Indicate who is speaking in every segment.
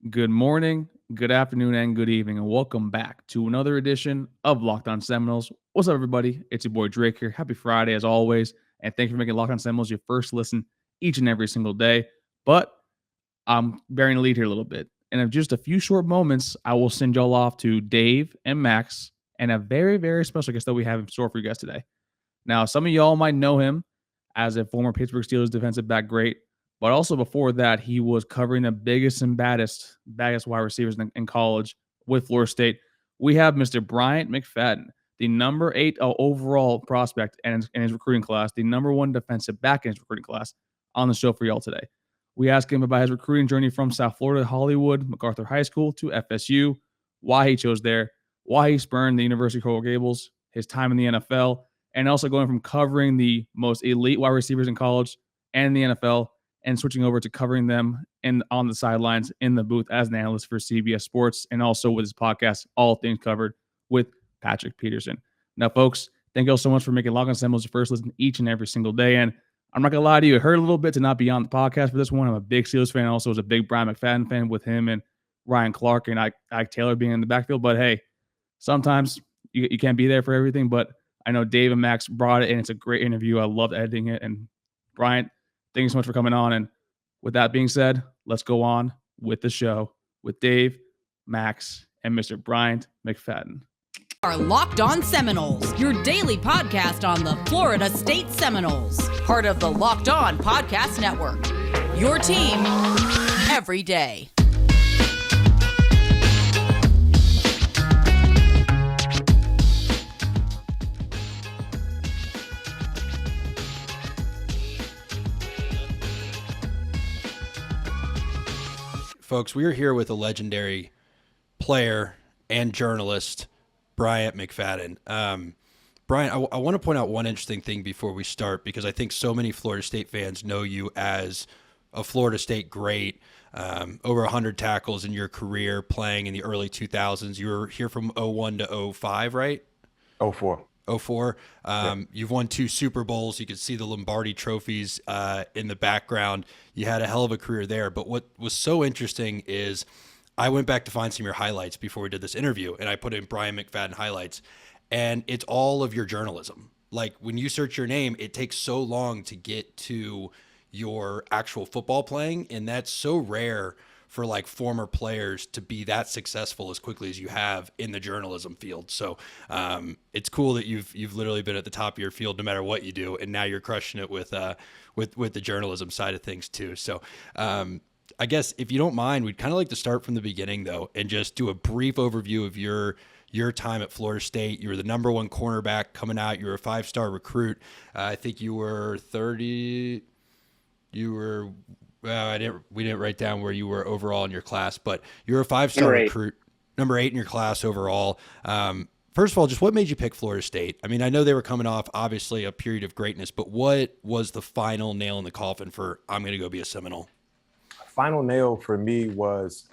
Speaker 1: Good morning, good afternoon, and good evening, and welcome back to another edition of Locked On Seminoles. What's up, everybody? It's your boy Drake here. Happy Friday, as always, and thank you for making Locked On Seminoles your first listen each and every single day. But I'm bearing the lead here a little bit, and in just a few short moments, I will send y'all off to Dave and Max and a very, very special guest that we have in store for you guys today. Now, some of y'all might know him as a former Pittsburgh Steelers defensive back great, but also before that, he was covering the biggest and baddest wide receivers in college with Florida State. We have Mr. Bryant McFadden, the number 8 overall prospect in his recruiting class, the number 1 defensive back in his recruiting class, on the show for y'all today. We asked him about his recruiting journey from South Florida, Hollywood, MacArthur High School to FSU, why he chose there, why he spurned the University of Coral Gables, his time in the NFL, and also going from covering the most elite wide receivers in college and the NFL and switching over to covering them on the sidelines in the booth as an analyst for CBS Sports, and also with his podcast, All Things Covered with Patrick Peterson. Now, folks, thank you all so much for making Locked On Seminoles your first listen each and every single day. And I'm not going to lie to you, it hurt a little bit to not be on the podcast for this one. I'm a big Steelers fan. I also was a big Bryant McFadden fan with him and Ryan Clark and Ike Taylor being in the backfield. But hey, sometimes you can't be there for everything. But I know Dave and Max brought it, and it's a great interview. I loved editing it. And Bryant, thank you so much for coming on. And with that being said, let's go on with the show with Dave, Max, and Mr. Bryant McFadden.
Speaker 2: Our Locked On Seminoles, your daily podcast on the Florida State Seminoles, part of the Locked On Podcast Network. Your team every day.
Speaker 3: Folks, we are here with a legendary player and journalist, Bryant McFadden. Bryant, I want to point out one interesting thing before we start, because I think so many Florida State fans know you as a Florida State great, over 100 tackles in your career playing in the early 2000s. You were here from 01 to 05, right?
Speaker 4: 04.
Speaker 3: 04. You've won 2 Super Bowls. You can see the Lombardi trophies in the background. You had a hell of a career there. But what was so interesting is I went back to find some of your highlights before we did this interview, and I put in Bryant McFadden highlights, and it's all of your journalism. Like, when you search your name, it takes so long to get to your actual football playing, and that's so rare for like former players to be that successful as quickly as you have in the journalism field. So it's cool that you've literally been at the top of your field no matter what you do, and now you're crushing it with the journalism side of things too. So I guess if you don't mind, we'd kind of like to start from the beginning though, and just do a brief overview of your time at Florida State. You were the number 1 cornerback coming out. You were a 5-star recruit. I think you were 30. You were. We didn't write down where you were overall in your class, but you're a 5-star recruit, number 8 in your class overall. First of all, just what made you pick Florida State? I mean, I know they were coming off obviously a period of greatness, but what was the final nail in the coffin for I'm going to go be a Seminole?
Speaker 4: Final nail for me was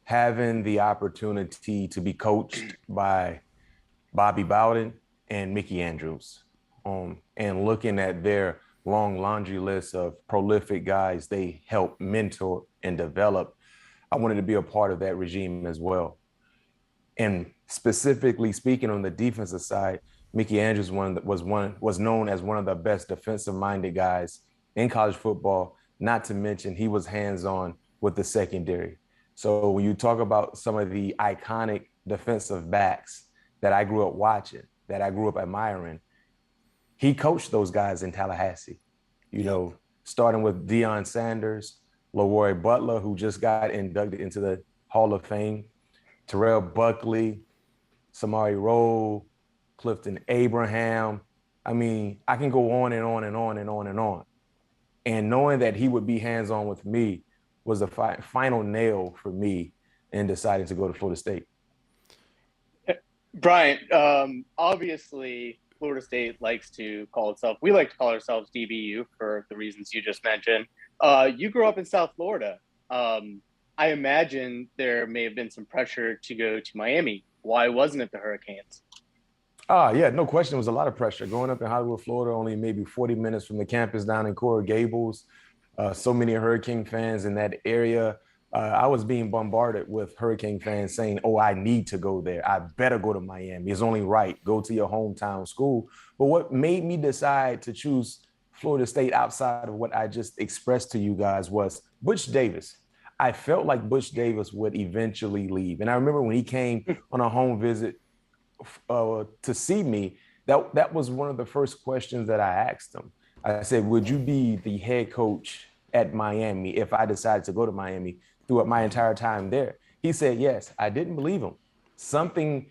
Speaker 4: having the opportunity to be coached by Bobby Bowden and Mickey Andrews, and looking at their long laundry list of prolific guys they helped mentor and develop. I wanted to be a part of that regime as well. And specifically speaking on the defensive side, Mickey Andrews was known as one of the best defensive-minded guys in college football, not to mention he was hands-on with the secondary. So when you talk about some of the iconic defensive backs that I grew up watching, that I grew up admiring, he coached those guys in Tallahassee, starting with Deion Sanders, Leroy Butler, who just got inducted into the Hall of Fame, Terrell Buckley, Samari Rowe, Clifton Abraham. I mean, I can go on and on and on and on and on. And knowing that he would be hands-on with me was the final nail for me in deciding to go to Florida State.
Speaker 5: Bryant, obviously Florida State likes to call itself, we like to call ourselves DBU for the reasons you just mentioned. You grew up in South Florida. I imagine there may have been some pressure to go to Miami. Why wasn't it the Hurricanes?
Speaker 4: Yeah, no question. It was a lot of pressure. Growing up in Hollywood, Florida, only maybe 40 minutes from the campus down in Coral Gables. So many Hurricane fans in that area. I was being bombarded with Hurricane fans saying, oh, I need to go there. I better go to Miami. It's only right. Go to your hometown school. But what made me decide to choose Florida State outside of what I just expressed to you guys was Butch Davis. I felt like Butch Davis would eventually leave. And I remember when he came on a home visit to see me, that was one of the first questions that I asked him. I said, would you be the head coach at Miami if I decided to go to Miami throughout my entire time there? He said, yes. I didn't believe him. Something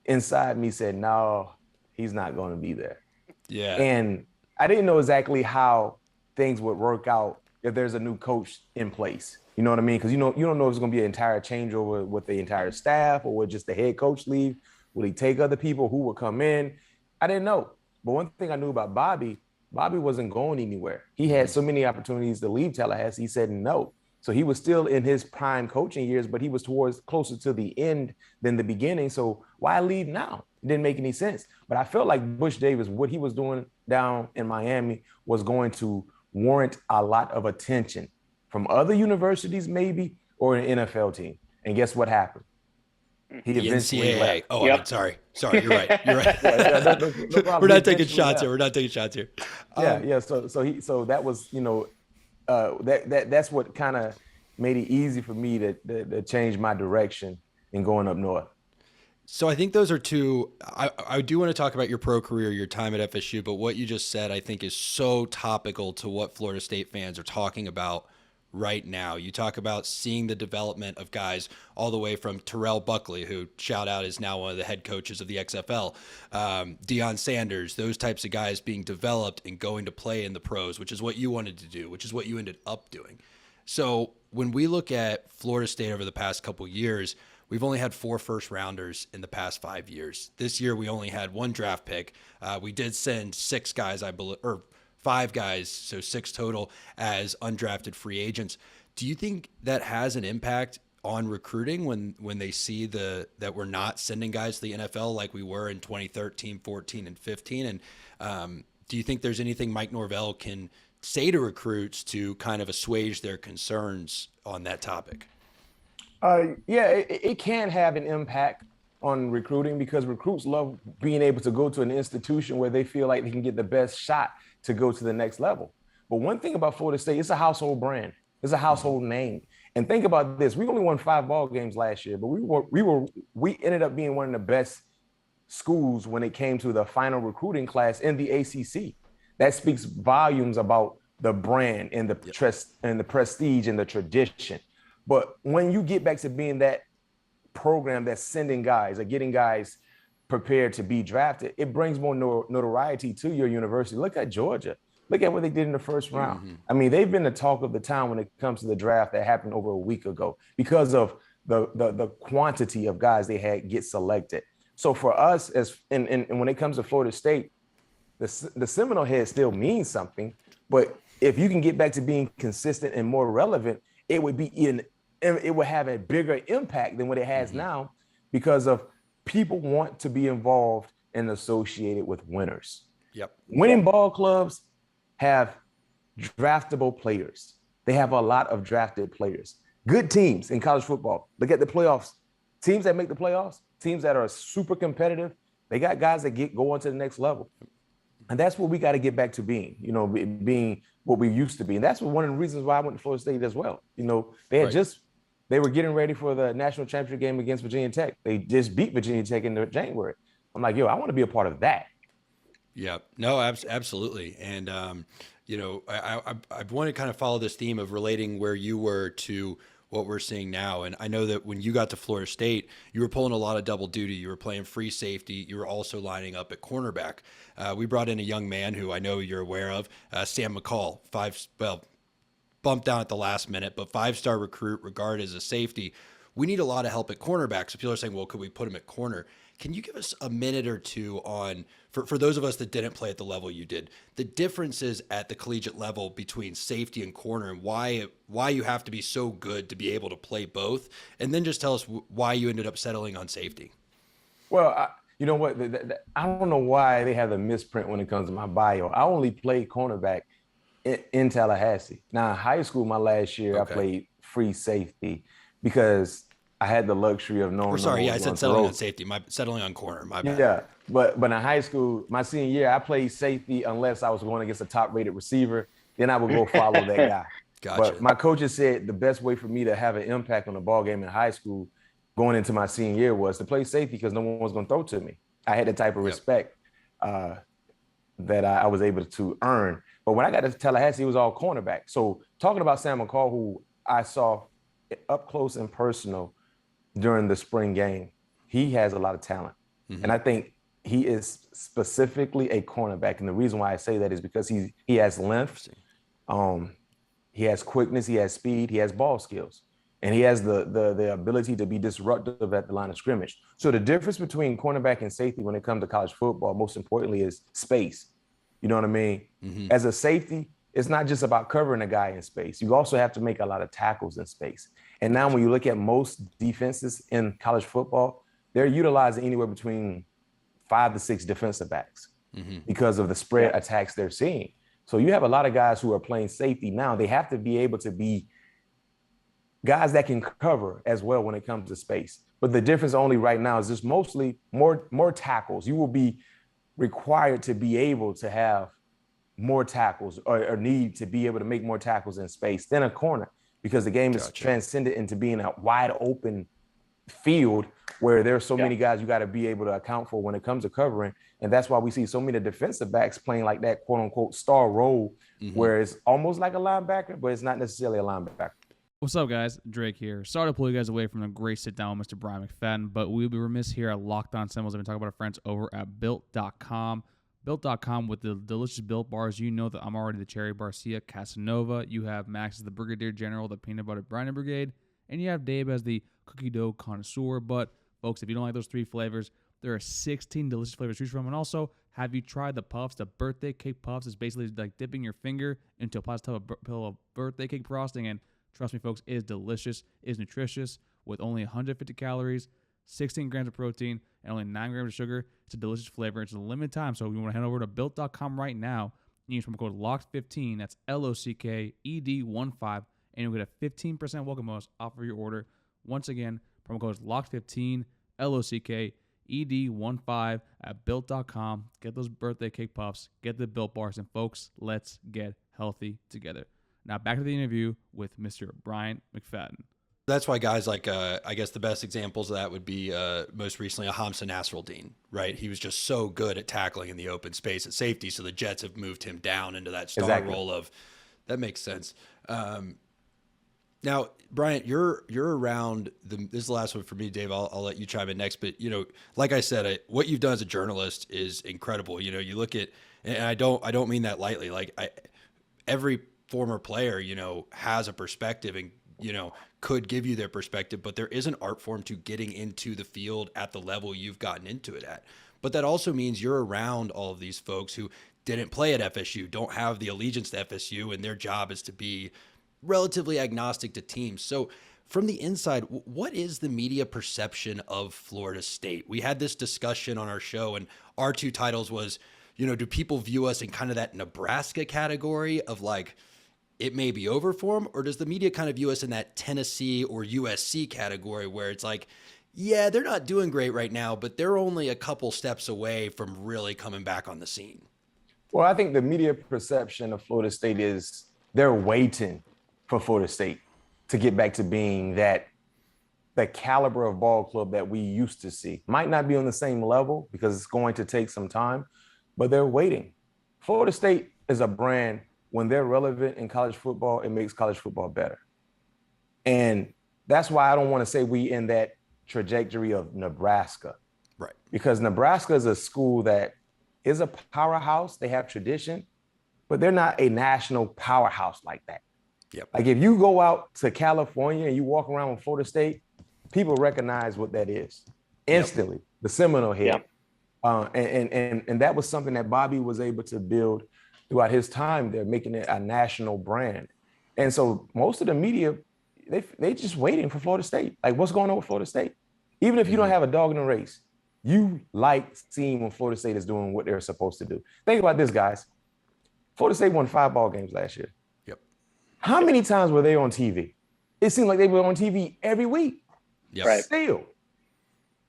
Speaker 4: inside me said, no, he's not going to be there.
Speaker 3: Yeah.
Speaker 4: And I didn't know exactly how things would work out if there's a new coach in place. You know what I mean? Because you don't know if it's going to be an entire changeover with the entire staff, or would just the head coach leave? Will he take other people? Who would come in? I didn't know. But one thing I knew about Bobby wasn't going anywhere. He had so many opportunities to leave Tallahassee. He said no. So he was still in his prime coaching years, but he was closer to the end than the beginning. So why leave now? It didn't make any sense. But I felt like Butch Davis, what he was doing down in Miami was going to warrant a lot of attention from other universities maybe, or an NFL team. And guess what happened? He eventually left.
Speaker 3: Oh, yep. I mean, sorry. You're right. You're right. No We're not taking shots here.
Speaker 4: Yeah. So that was, that's what kind of made it easy for me to change my direction in going up north.
Speaker 3: So I think those are two. I do want to talk about your pro career, your time at FSU, but what you just said, I think, is so topical to what Florida State fans are talking about right now. You talk about seeing the development of guys all the way from Terrell Buckley, who, shout out, is now one of the head coaches of the XFL, Deion Sanders, those types of guys being developed and going to play in the pros, which is what you wanted to do, which is what you ended up doing. So when we look at Florida State over the past couple of years, we've only had 4 first-rounders in the past 5 years. This year, we only had 1 draft pick. We did send 6 guys, I believe, or 5 guys, so 6 total, as undrafted free agents. Do you think that has an impact on recruiting when they see that we're not sending guys to the NFL like we were in 2013, 14, and 15? And do you think there's anything Mike Norvell can say to recruits to kind of assuage their concerns on that topic?
Speaker 4: It can have an impact on recruiting because recruits love being able to go to an institution where they feel like they can get the best shot to go to the next level. But one thing about Florida State, it's a household brand. It's a household name. And think about this. We only won 5 ball games last year, but we ended up being one of the best schools when it came to the final recruiting class in the ACC. That speaks volumes about the brand and the prestige and the tradition. But when you get back to being that program that's sending guys or getting guys prepared to be drafted, it brings more notoriety to your university. Look at Georgia. Look at what they did in the first round. Mm-hmm. I mean, they've been the talk of the town when it comes to the draft that happened over a week ago because of the quantity of guys they had get selected. So for us, and when it comes to Florida State, the Seminole head still means something. But if you can get back to being consistent and more relevant, it would have a bigger impact than what it has now because of people want to be involved and associated with winners.
Speaker 3: Yep.
Speaker 4: Winning ball clubs have draftable players. They have a lot of drafted players. Good teams in college football. Look at the playoffs. Teams that make the playoffs, teams that are super competitive, they got guys that go on to the next level. And that's what we got to get back to being, being what we used to be. And that's one of the reasons why I went to Florida State as well. They had they were getting ready for the national championship game against Virginia Tech. They just beat Virginia Tech in January. I'm like, I want to be a part of that.
Speaker 3: Yeah, no, absolutely. And, I want to kind of follow this theme of relating where you were to what we're seeing now. And I know that when you got to Florida State, you were pulling a lot of double duty. You were playing free safety. You were also lining up at cornerback. We brought in a young man who I know you're aware of, Sam McCall, bumped down at the last minute, but 5-star recruit, regarded as a safety. We need a lot of help at cornerback. So people are saying, well, could we put him at corner? Can you give us a minute or two on, for those of us that didn't play at the level you did, the differences at the collegiate level between safety and corner and why you have to be so good to be able to play both? And then just tell us why you ended up settling on safety.
Speaker 4: Well, you know what? I don't know why they have a misprint when it comes to my bio. I only played cornerback in Tallahassee. Now, in high school, my last year, I played free safety because I had the luxury of knowing.
Speaker 3: I said settling on safety. Settling on corner. My bad.
Speaker 4: Yeah, but in high school, my senior year, I played safety unless I was going against a top-rated receiver. Then I would go follow that guy.
Speaker 3: Gotcha.
Speaker 4: But my coaches said the best way for me to have an impact on the ball game in high school going into my senior year was to play safety because no one was going to throw to me. I had the type of respect that I was able to earn. But when I got to Tallahassee, it was all cornerback. So talking about Sam McCall, who I saw up close and personal during the spring game, he has a lot of talent. Mm-hmm. And I think he is specifically a cornerback. And the reason why I say that is because he has length, he has quickness, he has speed, he has ball skills, and he has the ability to be disruptive at the line of scrimmage. So the difference between cornerback and safety when it comes to college football, most importantly, is space. You know what I mean? Mm-hmm. As a safety, it's not just about covering a guy in space. You also have to make a lot of tackles in space. And now when you look at most defenses in college football, they're utilizing anywhere between 5 to 6 defensive backs because of the spread attacks they're seeing. So you have a lot of guys who are playing safety now. They have to be able to be guys that can cover as well when it comes to space. But the difference only right now is just mostly more tackles. You will be required to be able to have more tackles or need to be able to make more tackles in space than a corner because the game is transcended into being a wide open field where there's so many guys you got to be able to account for when it comes to covering. And that's why we see so many defensive backs playing like that quote unquote star role where it's almost like a linebacker, but it's not necessarily a linebacker.
Speaker 1: What's up, guys? Drake here. Sorry to pull you guys away from a great sit-down with Mr. Bryant McFadden, but we'll be remiss here at Locked On Seminoles. I've been talking about our friends over at Built.com. Built.com with the delicious Built bars. You know that I'm already the Cherry Barcia Casanova. You have Max as the Brigadier General, the Peanut Butter Brownie Brigade, and you have Dave as the Cookie Dough Connoisseur. But, folks, if you don't like those 3 flavors, there are 16 delicious flavors to choose from. And also, have you tried the puffs? The birthday cake puffs is basically like dipping your finger into a plastic pillow of birthday cake frosting, and trust me, folks, it is delicious, it is nutritious, with only 150 calories, 16 grams of protein, and only 9 grams of sugar. It's a delicious flavor. It's a limited time, so if you want to head over to Built.com right now, use promo code LOCKED15, that's LOCKED15, and you'll get a 15% welcome bonus off of your order. Once again, promo code is LOCKED15, LOCKED15 at Built.com. Get those birthday cake puffs, get the Built bars, and folks, let's get healthy together. Now back to the interview with Mr. Bryant McFadden.
Speaker 3: That's why guys like, I guess the best examples of that would be most recently a Hamza Nasruddin, right? He was just so good at tackling in the open space at safety, so the Jets have moved him down into that star role of, that makes sense. Now, Bryant, you're around this is the last one for me, Dave. I'll let you chime in next. But, like I said, what you've done as a journalist is incredible. You look at, and I don't mean that lightly. Like every former player, has a perspective and, could give you their perspective, but there is an art form to getting into the field at the level you've gotten into it at. But that also means you're around all of these folks who didn't play at FSU, don't have the allegiance to FSU, and their job is to be relatively agnostic to teams. So from the inside, what is the media perception of Florida State? We had this discussion on our show, and our 2 titles was, do people view us in kind of that Nebraska category of like, it may be over for them, or does the media kind of view us in that Tennessee or USC category where it's like, yeah, they're not doing great right now, but they're only a couple steps away from really coming back on the scene?
Speaker 4: Well, I think the media perception of Florida State is they're waiting for Florida State to get back to being the caliber of ball club that we used to see. Might not be on the same level because it's going to take some time, but they're waiting. Florida State is a brand. When they're relevant in college football, it makes college football better. And that's why I don't want to say we in that trajectory of Nebraska.
Speaker 3: Right. Because
Speaker 4: Nebraska is a school that is a powerhouse. They have tradition, but they're not a national powerhouse like that.
Speaker 3: Yep.
Speaker 4: Like if you go out to California and you walk around with Florida State, people recognize what that is instantly. Yep. The Seminole head. Yep. And that was something that Bobby was able to build throughout his time there, making it a national brand. And so most of the media, they just waiting for Florida State. Like, what's going on with Florida State? Even if you don't have a dog in the race, you like seeing when Florida State is doing what they're supposed to do. Think about this, guys. Florida State won 5 ball games last year.
Speaker 3: Yep.
Speaker 4: How many times were they on TV? it seemed like they were on TV every week.
Speaker 3: Yep.
Speaker 5: Right.
Speaker 4: Still,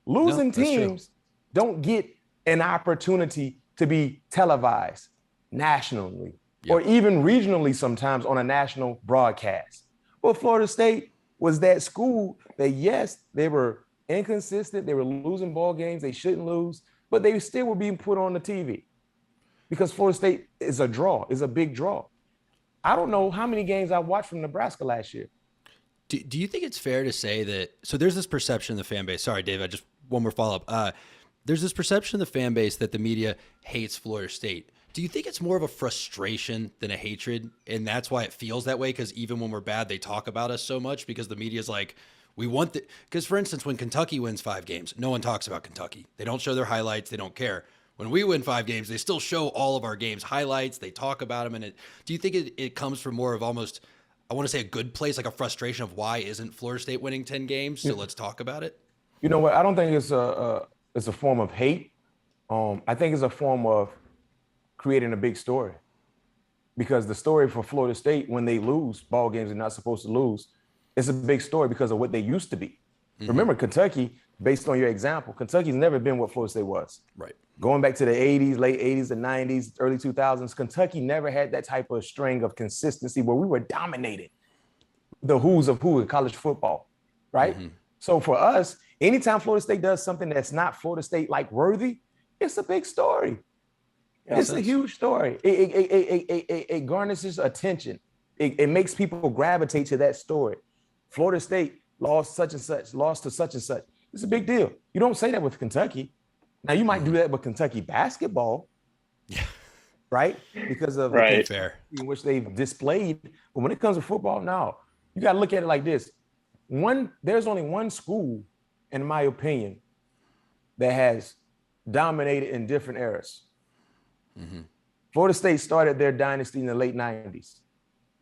Speaker 4: losing teams don't get an opportunity to be televised nationally or even regionally sometimes on a national broadcast. Well, Florida State was that school that, yes, they were inconsistent. They were losing ball games they shouldn't lose, but they still were being put on the TV because Florida State is a draw, is a big draw. I don't know how many games I watched from Nebraska last year.
Speaker 3: Do you think it's fair to say that, so there's this perception in the fan base, sorry, Dave, one more follow-up. There's this perception in the fan base that the media hates Florida State. Do you think it's more of a frustration than a hatred? And that's why it feels that way? Because even when we're bad, they talk about us so much because the media's like, we want the, because for instance, when Kentucky wins 5 games, no one talks about Kentucky. They don't show their highlights. They don't care. When we win 5 games, they still show all of our games highlights. They talk about them. And do you think it comes from more of almost, I want to say a good place, like a frustration of why isn't Florida State winning 10 games? So let's talk about it.
Speaker 4: You know what? I don't think it's a form of hate. I think it's a form of creating a big story, because the story for Florida State, when they lose ball games they're not supposed to lose, it's a big story because of what they used to be. Mm-hmm. Remember, Kentucky, based on your example, Kentucky's never been what Florida State was. Right. Going back to the 80s, late 80s, the 90s, early 2000s, Kentucky never had that type of string of consistency where we were dominating the who's of who in college football, right? Mm-hmm. So for us, anytime Florida State does something that's not Florida State-like worthy, it's a big story. It's a huge story. It garnishes attention. It makes people gravitate to that story. Florida State lost such and such, lost to such and such. It's a big deal. You don't say that with Kentucky. Now, you might do that with Kentucky basketball, right? Because of the in which they've displayed. But when it comes to football, no. You got to look at it like this. There's only one school, in my opinion, that has dominated in different eras. Mm-hmm. Florida State started their dynasty in the late 90s.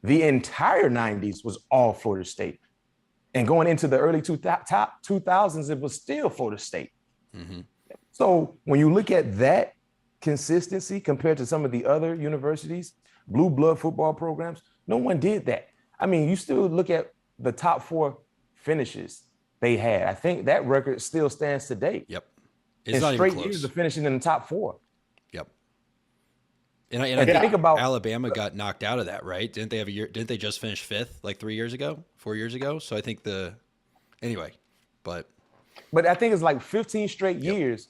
Speaker 4: The entire 90s was all Florida State. And going into the early 2000s, it was still Florida State. Mm-hmm. So when you look at that consistency compared to some of the other universities, blue blood football programs, no one did that. I mean, you still look at the top 4 finishes they had. I think that record still stands today.
Speaker 3: Yep.
Speaker 4: It's and not straight even close. Years of finishing in the top 4.
Speaker 3: Yep. And I think about Alabama got knocked out of that, right? Didn't they have a year? Didn't they just finish 5th like 4 years ago? So I think but
Speaker 4: I think it's like 15 straight years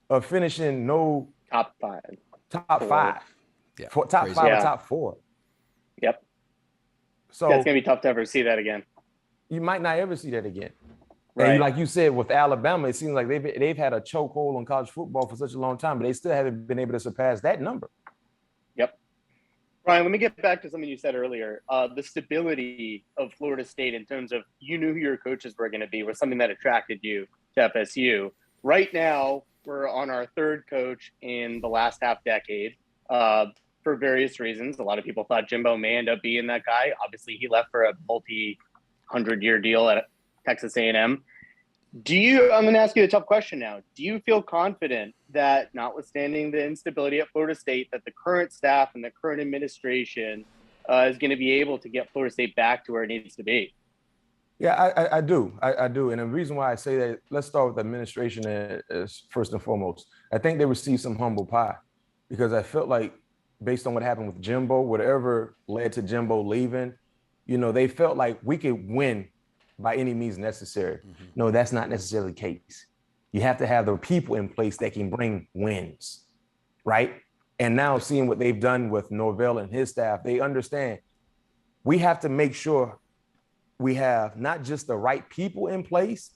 Speaker 4: of finishing no
Speaker 5: top 5.
Speaker 4: Top 5.
Speaker 3: Yeah.
Speaker 4: Top 5 or top 4.
Speaker 5: Yep.
Speaker 4: So
Speaker 5: it's gonna be tough to ever see that again.
Speaker 4: You might not ever see that again.
Speaker 5: Right.
Speaker 4: And like you said, with Alabama, it seems like they've had a chokehold on college football for such a long time, but they still haven't been able to surpass that number.
Speaker 5: Yep. Brian, let me get back to something you said earlier. The stability of Florida State in terms of you knew who your coaches were going to be was something that attracted you to FSU. Right now, we're on our 3rd coach in the last half decade for various reasons. A lot of people thought Jimbo may end up being that guy. Obviously, he left for a multi-100-year deal at Texas A&M. I'm going to ask you a tough question now. Do you feel confident that, notwithstanding the instability at Florida State, that the current staff and the current administration is going to be able to get Florida State back to where it needs to be?
Speaker 4: Yeah, I do. I do. And the reason why I say that, let's start with the administration as first and foremost. I think they received some humble pie because I felt like, based on what happened with Jimbo, whatever led to Jimbo leaving, they felt like we could win by any means necessary. Mm-hmm. No, that's not necessarily the case. You have to have the people in place that can bring wins, right? And now seeing what they've done with Norvell and his staff, they understand we have to make sure we have not just the right people in place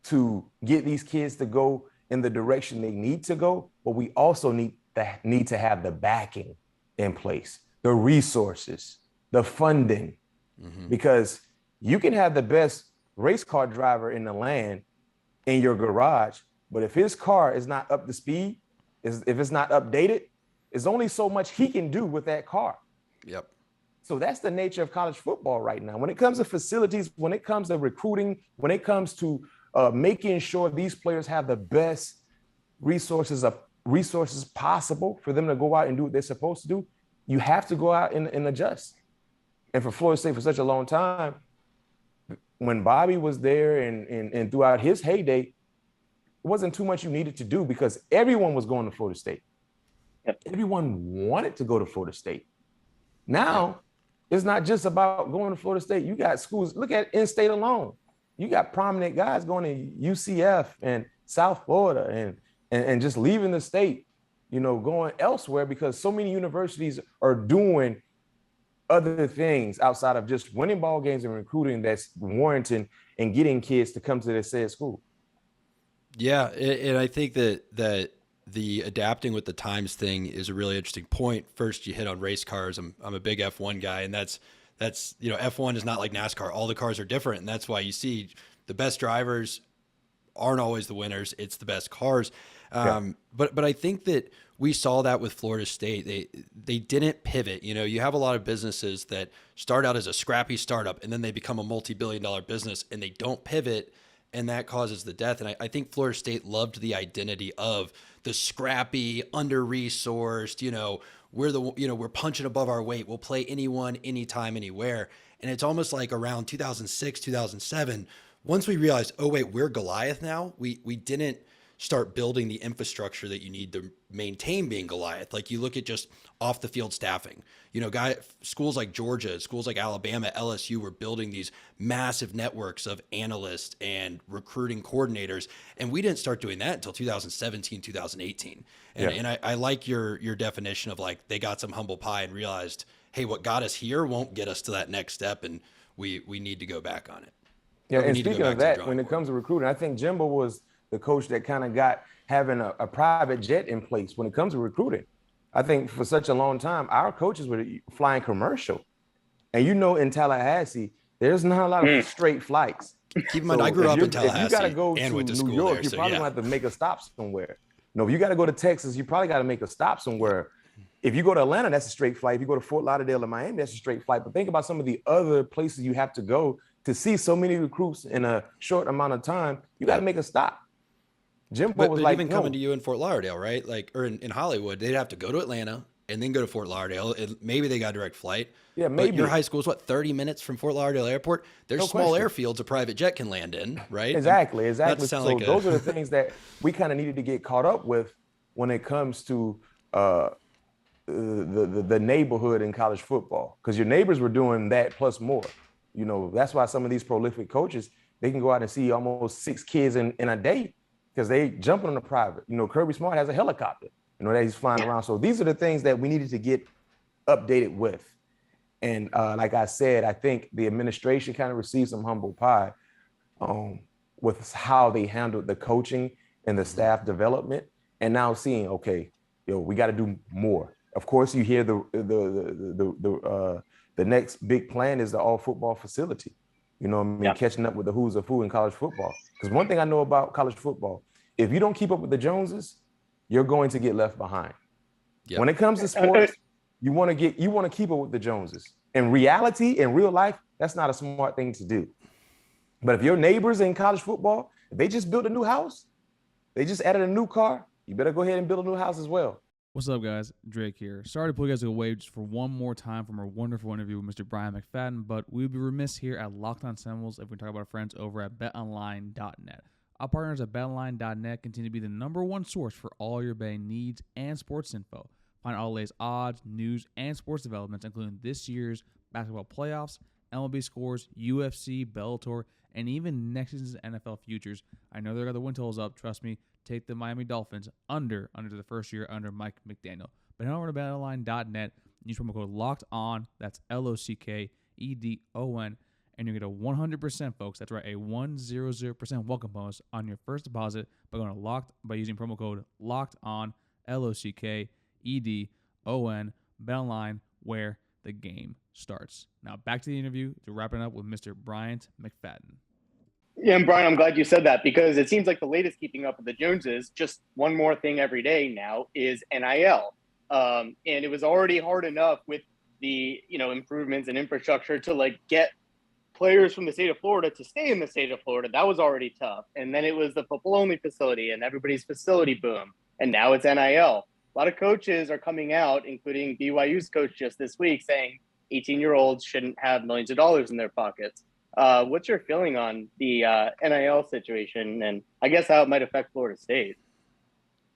Speaker 4: to get these kids to go in the direction they need to go, but we also need to have the backing in place, the resources, the funding, because you can have the best race car driver in the land in your garage, but if his car is not up to speed, if it's not updated, there's only so much he can do with that car.
Speaker 3: Yep.
Speaker 4: So that's the nature of college football right now. When it comes to facilities, when it comes to recruiting, when it comes to making sure these players have the best resources possible for them to go out and do what they're supposed to do, you have to go out and adjust. And for Florida State for such a long time, when Bobby was there and throughout his heyday, it wasn't too much you needed to do because everyone was going to Florida State.
Speaker 5: Yep.
Speaker 4: Everyone wanted to go to Florida State. Now, it's not just about going to Florida State. You got schools. Look at in-state alone. You got prominent guys going to UCF and South Florida and just leaving the state, going elsewhere because so many universities are doing other things outside of just winning ball games and recruiting that's warranting and getting kids to come to their said school.
Speaker 3: Yeah, and I think that the adapting with the times thing is a really interesting point. First, you hit on race cars. I'm a big F1 guy, and that's F1 is not like NASCAR. All the cars are different, and that's why you see the best drivers aren't always the winners. It's the best cars. But I think that we saw that with Florida State. They didn't pivot. You have a lot of businesses that start out as a scrappy startup, and then they become a multi-billion-dollar business, and they don't pivot, and that causes the death. And I think Florida State loved the identity of the scrappy, under-resourced, we're punching above our weight. We'll play anyone, anytime, anywhere. And it's almost like around 2006, 2007, once we realized, oh, wait, we're Goliath now, we didn't start building the infrastructure that you need to maintain being Goliath. Like you look at just off the field staffing, schools like Georgia, schools like Alabama, LSU were building these massive networks of analysts and recruiting coordinators. And we didn't start doing that until 2017, 2018. And I like your definition of like, they got some humble pie and realized, hey, what got us here won't get us to that next step. And we need to go back on it.
Speaker 4: Yeah. And speaking of that, when it comes to recruiting, I think Jimbo was the coach that kind of got having a private jet in place when it comes to recruiting. I think for such a long time, our coaches were flying commercial. And in Tallahassee, there's not a lot of straight flights.
Speaker 3: Keep in mind, I grew up in Tallahassee.
Speaker 4: If you got to go
Speaker 3: and went to
Speaker 4: New
Speaker 3: school
Speaker 4: York,
Speaker 3: there,
Speaker 4: you probably gonna have to make a stop somewhere. If you got to go to Texas, you probably got to make a stop somewhere. If you go to Atlanta, that's a straight flight. If you go to Fort Lauderdale or Miami, that's a straight flight. But think about some of the other places you have to go to see so many recruits in a short amount of time. You got to make a stop. Jimbo was like,
Speaker 3: even coming to you in Fort Lauderdale, right? Like, or in Hollywood, they'd have to go to Atlanta and then go to Fort Lauderdale. Maybe they got a direct flight.
Speaker 4: Yeah, maybe.
Speaker 3: But your high school is 30 minutes from Fort Lauderdale Airport? There's small airfields a private jet can land in, right?
Speaker 4: Exactly. So those are the things that we kind of needed to get caught up with when it comes to the neighborhood in college football, because your neighbors were doing that plus more. That's why some of these prolific coaches, they can go out and see almost 6 kids in a day because they jumping on a private. Kirby Smart has a helicopter, that he's flying around. So these are the things that we needed to get updated with. And like I said, I think the administration kind of received some humble pie with how they handled the coaching and the staff development. And now seeing, okay, we got to do more. Of course, you hear the next big plan is the all football facility. Catching up with the who's of who in college football. Because one thing I know about college football, if you don't keep up with the Joneses, you're going to get left behind. Yep. When it comes to sports, you want to keep up with the Joneses. In reality, in real life, that's not a smart thing to do. But if your neighbors in college football, if they just built a new house, they just added a new car, you better go ahead and build a new house as well.
Speaker 1: What's up, guys? Drake here. Sorry to pull you guys away just for one more time from our wonderful interview with Mr. Bryant McFadden, but we would be remiss here at Locked On Seminoles if we talk about our friends over at betonline.net. Our partners at betonline.net continue to be the #1 source for all your betting needs and sports info. Find all the latest odds, news, and sports developments, including this year's basketball playoffs, MLB scores, UFC, Bellator, and even next season's NFL futures. I know they got the win totals up. Trust me. Take the Miami Dolphins under the first year under Mike McDaniel. But head over to betonline.net, use promo code LOCKEDON, that's LOCKEDON, and you get a 100%, folks. That's right, a 100% welcome bonus on your first deposit by using promo code LOCKEDON, LOCKEDON, BetOnline, where the game starts. Now back to the interview to wrap it up with Mr. Bryant McFadden.
Speaker 5: Yeah, and Brian, I'm glad you said that because it seems like the latest keeping up with the Joneses, just one more thing every day now is NIL. And it was already hard enough with the, improvements in infrastructure to get players from the state of Florida to stay in the state of Florida. That was already tough. And then it was the football only facility and everybody's facility boom. And now it's NIL. A lot of coaches are coming out, including BYU's coach just this week, saying 18-year-olds shouldn't have millions of dollars in their pockets. What's your feeling on the NIL situation, and I guess how it might affect Florida State?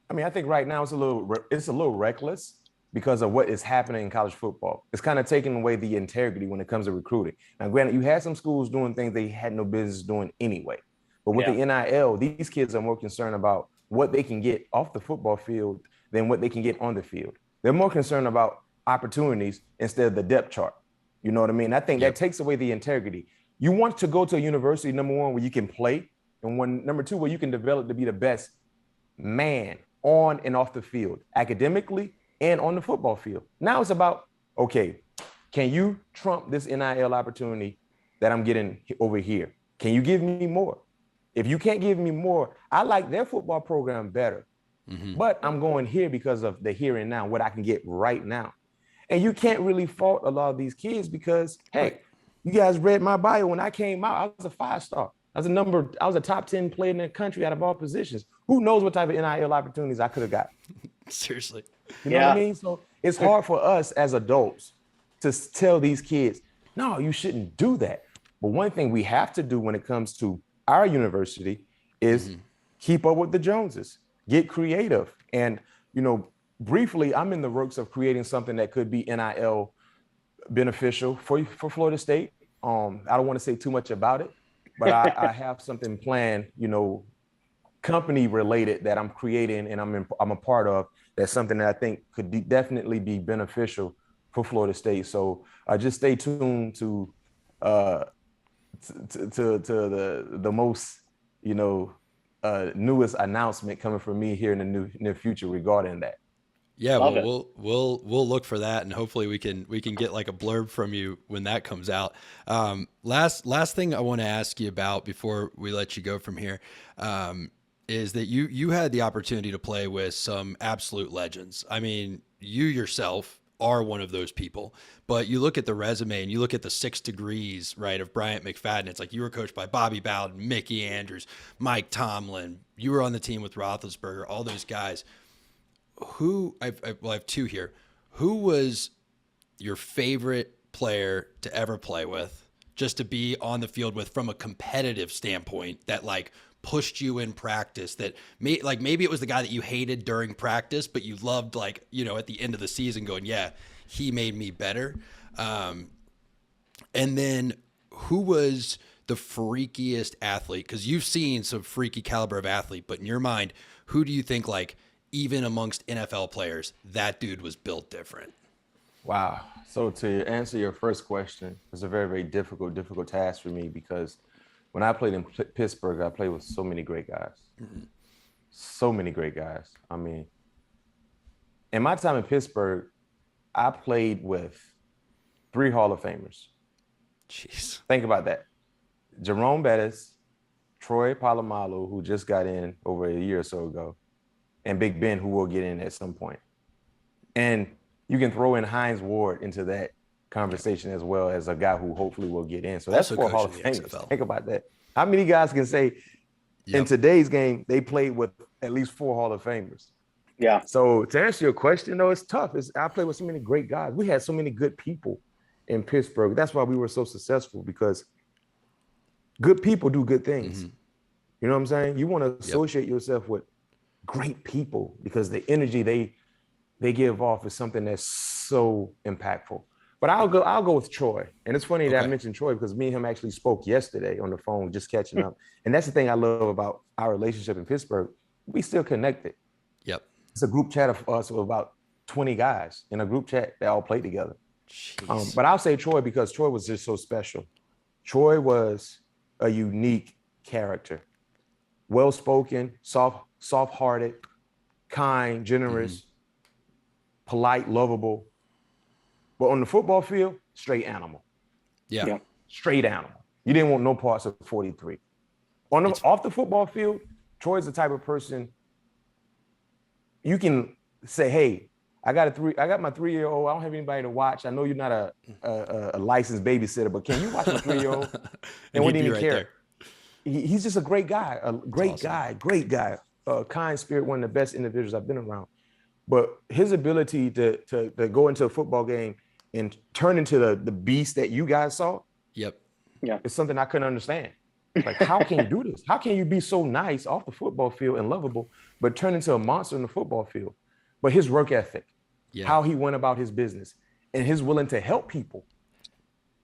Speaker 4: I mean, I think right now it's a little reckless because of what is happening in college football. It's kind of taking away the integrity when it comes to recruiting. Now, granted, you had some schools doing things they had no business doing anyway. But with the NIL, these kids are more concerned about what they can get off the football field than what they can get on the field. They're more concerned about opportunities instead of the depth chart. You know what I mean? I think that takes away the integrity. You want to go to a university, number one, where you can play, and number two, where you can develop to be the best man on and off the field, academically and on the football field. Now it's about, okay, can you trump this NIL opportunity that I'm getting over here? Can you give me more? If you can't give me more, I like their football program better, but I'm going here because of the here and now, what I can get right now. And you can't really fault a lot of these kids because, hey, you guys read my bio when I came out. I was a 5-star. I was a top 10 player in the country out of all positions. Who knows what type of NIL opportunities I could have got?
Speaker 3: Seriously.
Speaker 4: You know what I mean? So it's hard for us as adults to tell these kids, no, you shouldn't do that. But one thing we have to do when it comes to our university is keep up with the Joneses, get creative. And, briefly, I'm in the works of creating something that could be NIL beneficial for Florida State. I don't want to say too much about it, but I have something planned, company related that I'm creating and I'm a part of. That's something that I think could definitely be beneficial for Florida State. So just stay tuned to the most, newest announcement coming from me here in the near future regarding that.
Speaker 3: Yeah, well, we'll look for that, and hopefully we can get like a blurb from you when that comes out. Last thing I want to ask you about before we let you go from here is that you had the opportunity to play with some absolute legends. I mean, you yourself are one of those people, but you look at the resume and you look at the 6 degrees, right, of Bryant McFadden. It's like you were coached by Bobby Bowden, Mickey Andrews, Mike Tomlin. You were on the team with Roethlisberger, all those guys. I have 2 here. Who was your favorite player to ever play with, just to be on the field with from a competitive standpoint that like pushed you in practice, that maybe it was the guy that you hated during practice, but you loved at the end of the season going, yeah, he made me better. And then who was the freakiest athlete? Because you've seen some freaky caliber of athlete, but in your mind, who do you think even amongst NFL players, that dude was built different?
Speaker 4: Wow. So to answer your first question, it's a very, very difficult task for me because when I played in Pittsburgh, I played with so many great guys. So many great guys. I mean, in my time in Pittsburgh, I played with 3 Hall of Famers.
Speaker 3: Jeez.
Speaker 4: Think about that. Jerome Bettis, Troy Polamalu, who just got in over a year or so ago, and Big Ben, who will get in at some point. And you can throw in Hines Ward into that conversation as well as a guy who hopefully will get in. So that's 4 Hall of Famers. Think about that. How many guys can say in today's game, they played with at least 4 Hall of Famers?
Speaker 5: Yeah.
Speaker 4: So to answer your question, it's tough. I played with so many great guys. We had so many good people in Pittsburgh. That's why we were so successful, because good people do good things. You know what I'm saying? You want to associate yourself with great people because the energy they give off is something that's so impactful. But I'll go with Troy. And it's funny that I mentioned Troy because me and him actually spoke yesterday on the phone, just catching up. And that's the thing I love about our relationship in Pittsburgh. We still connected.
Speaker 3: Yep.
Speaker 4: It's a group chat of us of about 20 guys in a group chat that all play together. But I'll say Troy because Troy was just so special. Troy was a unique character. Well-spoken, soft-hearted, kind, generous, polite, lovable. But on the football field, straight animal.
Speaker 3: Yeah.
Speaker 4: Straight animal. You didn't want no parts of 43. Off the football field, Troy's the type of person you can say, hey, I got my 3-year-old. I don't have anybody to watch. I know you're not a licensed babysitter, but can you watch my 3-year-old? And wouldn't even care. He's just a great guy, great guy, kind spirit, one of the best individuals I've been around. But his ability to go into a football game and turn into the beast that you guys saw.
Speaker 3: Yep.
Speaker 5: Yeah.
Speaker 4: It's something I couldn't understand. Like, how can you do this? How can you be so nice off the football field and lovable, but turn into a monster in the football field? But his work ethic, how he went about his business, and his willing to help people,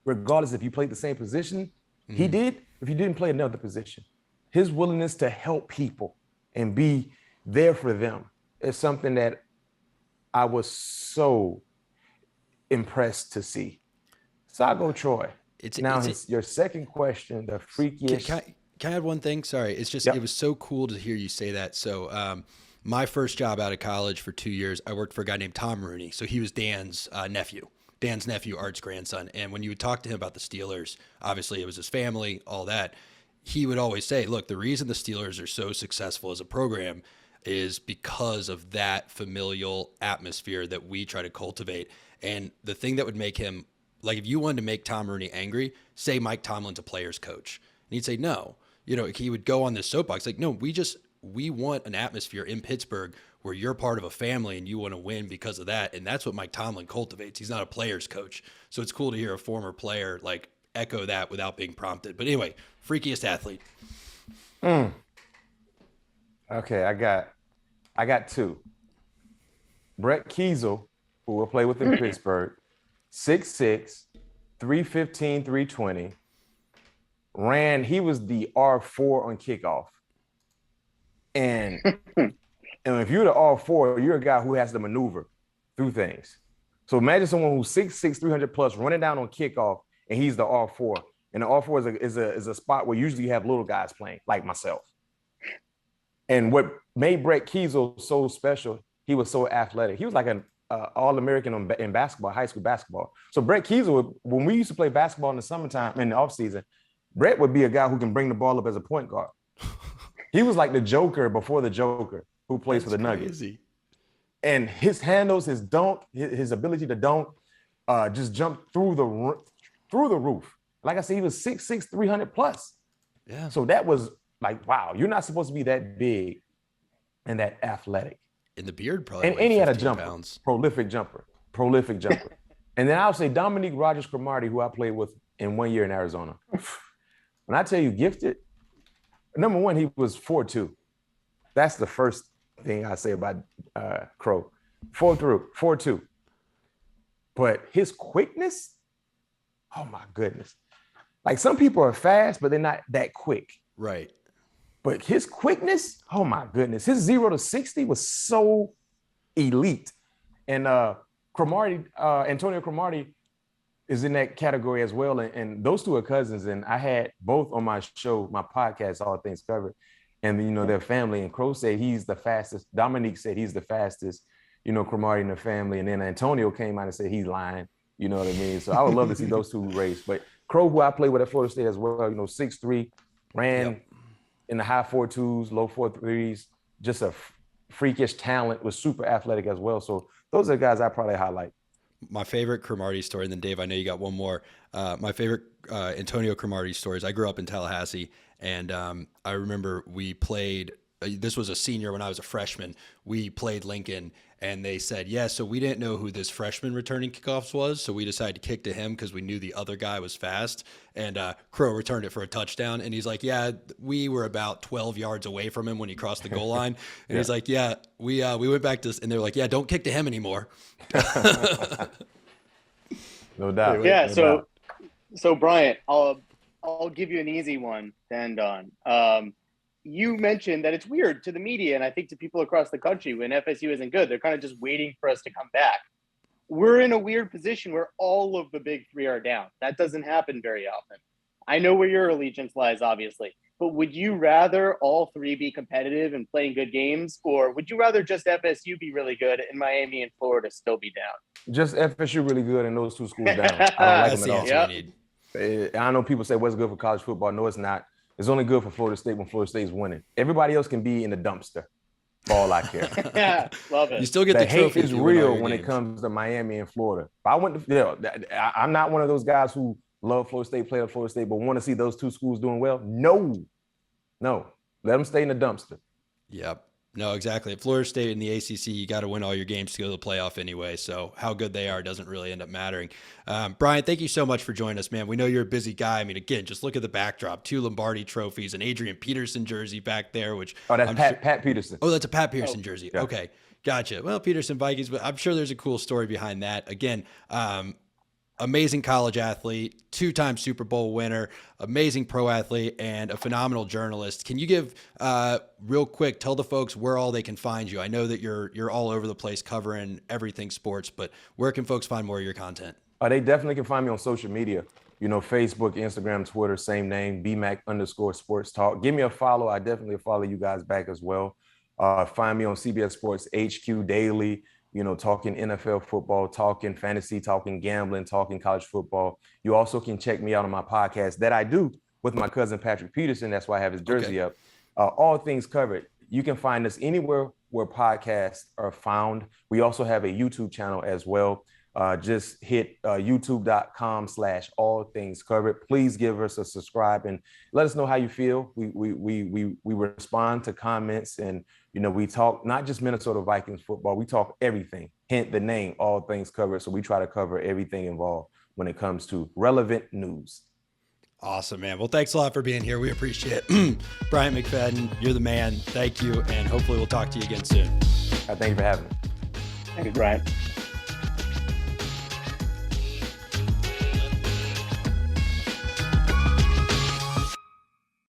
Speaker 4: regardless if you played the same position he did, if you didn't play another position. His willingness to help people and be there for them is something that I was so impressed to see. So I go Troy. Your second question, the freakiest.
Speaker 3: Can I add one thing? Sorry. It's just, It was so cool to hear you say that. So my first job out of college for 2 years, I worked for a guy named Tom Rooney. So he was Dan's nephew, Art's grandson. And when you would talk to him about the Steelers, obviously it was his family, all that. He would always say, look, the reason the Steelers are so successful as a program is because of that familial atmosphere that we try to cultivate. And the thing that would make him, like, if you wanted to make Tom Rooney angry, say Mike Tomlin's a player's coach. And he'd say, no. He would go on this soapbox, like, no, we want an atmosphere in Pittsburgh where you're part of a family and you want to win because of that. And that's what Mike Tomlin cultivates. He's not a player's coach. So it's cool to hear a former player, like, echo that without being prompted. But anyway, freakiest athlete.
Speaker 4: Okay, I got two. Brett Kiesel, who will play with in Pittsburgh, 6'6", 315, 320. He was the R4 on kickoff. And if you're the R4, you're a guy who has to maneuver through things. So imagine someone who's 6'6", 300 plus running down on kickoff, and he's the R4. And the R4 is a spot where usually you have little guys playing, like myself. And what made Brett Kiesel so special, he was so athletic. He was like an All-American in basketball, high school basketball. So Brett Kiesel, when we used to play basketball in the summertime, in the offseason, Brett would be a guy who can bring the ball up as a point guard. He was like the Joker before the Joker who plays for the Nuggets.
Speaker 3: Crazy.
Speaker 4: And his handles, his dunk, his ability to dunk, just jump through the roof. Like I said, he was 6'6", 300 plus.
Speaker 3: Yeah.
Speaker 4: So that was like, wow, you're not supposed to be that big and that athletic.
Speaker 3: In the beard, probably.
Speaker 4: And he had a jumper,
Speaker 3: pounds.
Speaker 4: prolific jumper. And then I'll say Dominique Rogers-Cromartie, who I played with in 1 year in Arizona. When I tell you gifted, number one, he was 4'2". That's the first thing I say about Crow. 4'2". But his quickness, oh my goodness. Like, some people are fast, but they're not that quick.
Speaker 3: Right.
Speaker 4: But his quickness, oh my goodness. His 0 to 60 was so elite. And Antonio Cromartie is in that category as well. And those two are cousins. And I had both on my show, my podcast, All Things Covered. And, their family. And Crow said he's the fastest. Dominique said he's the fastest, Cromartie in the family. And then Antonio came out and said he's lying. You know what I mean? So I would love to see those two race. But Crow, who I played with at Florida State as well, 6'3", ran in the high 4.2s, low 4.3s, just a freakish talent, was super athletic as well. So those are the guys I probably highlight.
Speaker 3: My favorite Cromartie story, and then Dave, I know you got one more. My favorite Antonio Cromartie stories. I grew up in Tallahassee, and I remember we played. This was a senior when I was a freshman. We played Lincoln, and they said, so we didn't know who this freshman returning kickoffs was, so we decided to kick to him because we knew the other guy was fast. And Crow returned it for a touchdown, and he's like, we were about 12 yards away from him when he crossed the goal line. And he's like, we went back to, and they were like, don't kick to him anymore.
Speaker 4: No doubt.
Speaker 5: Yeah.
Speaker 4: No
Speaker 5: So,
Speaker 4: doubt.
Speaker 5: Bryant, I'll give you an easy one to end on. You mentioned that it's weird to the media, and I think to people across the country, when FSU isn't good, they're kind of just waiting for us to come back. We're in a weird position where all of the big three are down. That doesn't happen very often. I know where your allegiance lies, obviously, but would you rather all three be competitive and playing good games, or would you rather just FSU be really good and Miami and Florida still be down?
Speaker 4: Just FSU really good and those two schools down. I don't like them at all.
Speaker 3: Yep.
Speaker 4: I know people say, what's good for college football? No, it's not. It's only good for Florida State when Florida State is winning. Everybody else can be in the dumpster. For all I care.
Speaker 5: Yeah, love it.
Speaker 3: You still get the trophy.
Speaker 4: Hate is real when it comes to Miami and Florida. If I went to, I'm not one of those guys who love Florida State, play at Florida State, but want to see those two schools doing well. No, let them stay in the dumpster.
Speaker 3: Yep. No, exactly. At Florida State in the ACC, you got to win all your games to go to the playoff anyway. So how good they are doesn't really end up mattering. Brian, thank you so much for joining us, man. We know you're a busy guy. I mean, again, just look at the backdrop: 2 Lombardi trophies, an Adrian Peterson jersey back there, which
Speaker 4: that's Pat Peterson.
Speaker 3: Oh, that's a Pat Peterson jersey.
Speaker 4: Yeah.
Speaker 3: Okay, gotcha. Well, Peterson Vikings, but I'm sure there's a cool story behind that. Again, amazing college athlete, 2-time Super Bowl winner, amazing pro athlete, and a phenomenal journalist. Can you give real quick, tell the folks where all they can find you? I know that you're all over the place covering everything sports, but where can folks find more of your content?
Speaker 4: They definitely can find me on social media. Facebook, Instagram, Twitter, same name, BMAC_sports talk. Give me a follow. I definitely follow you guys back as well. Find me on CBS Sports HQ daily. Talking NFL football, talking fantasy, talking gambling, talking college football. You also can check me out on my podcast that I do with my cousin Patrick Peterson. That's why I have his jersey up. All Things Covered. You can find us anywhere where podcasts are found. We also have a YouTube channel as well. Just hit youtube.com/all things covered. Please give us a subscribe and let us know how you feel. We respond to comments, and we talk not just Minnesota Vikings football, we talk everything. Hint the name, All Things Covered. So we try to cover everything involved when it comes to relevant news.
Speaker 3: Awesome, man. Well, thanks a lot for being here. We appreciate it. Bryant McFadden, you're the man. Thank you, and hopefully we'll talk to you again soon.
Speaker 4: Thank you for having me.
Speaker 5: Thank you, Bryant.